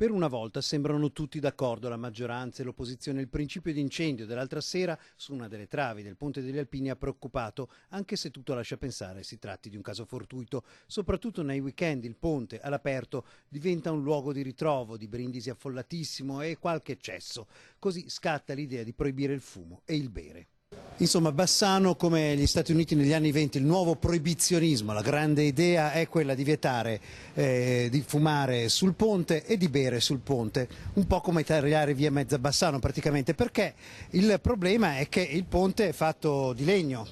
Per una volta sembrano tutti d'accordo, la maggioranza e l'opposizione. Il principio di incendio dell'altra sera su una delle travi del Ponte degli Alpini ha preoccupato, anche se tutto lascia pensare si tratti di un caso fortuito. Soprattutto nei weekend il ponte all'aperto diventa un luogo di ritrovo, di brindisi affollatissimo e qualche eccesso. Così scatta l'idea di proibire il fumo e il bere. Insomma, Bassano, come gli Stati Uniti negli anni '20, il nuovo proibizionismo, la grande idea è quella di vietare di fumare sul ponte e di bere sul ponte, un po' come tagliare via mezza Bassano praticamente, perché il problema è che il ponte è fatto di legno.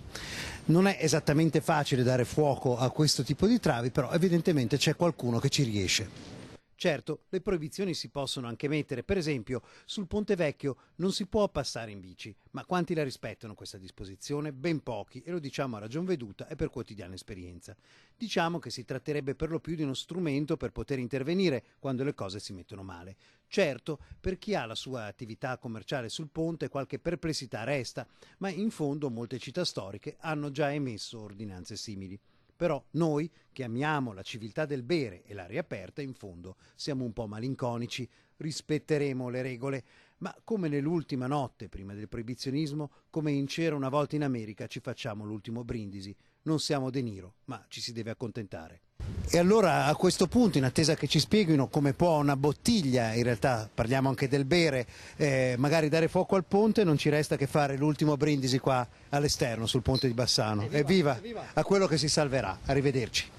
Non è esattamente facile dare fuoco a questo tipo di travi, però evidentemente c'è qualcuno che ci riesce. Certo, le proibizioni si possono anche mettere, per esempio sul Ponte Vecchio non si può passare in bici, ma quanti la rispettano questa disposizione? Ben pochi, e lo diciamo a ragion veduta e per quotidiana esperienza. Diciamo che si tratterebbe per lo più di uno strumento per poter intervenire quando le cose si mettono male. Certo, per chi ha la sua attività commerciale sul ponte qualche perplessità resta, ma in fondo molte città storiche hanno già emesso ordinanze simili. Però noi, che amiamo la civiltà del bere e l'aria aperta, in fondo siamo un po' malinconici, rispetteremo le regole, ma come nell'ultima notte prima del proibizionismo, come in C'era una volta in America, ci facciamo l'ultimo brindisi. Non siamo De Niro, ma ci si deve accontentare. E allora a questo punto, in attesa che ci spieghino come può una bottiglia, in realtà parliamo anche del bere, magari dare fuoco al ponte, non ci resta che fare l'ultimo brindisi qua all'esterno sul ponte di Bassano. Evviva a quello che si salverà. Arrivederci.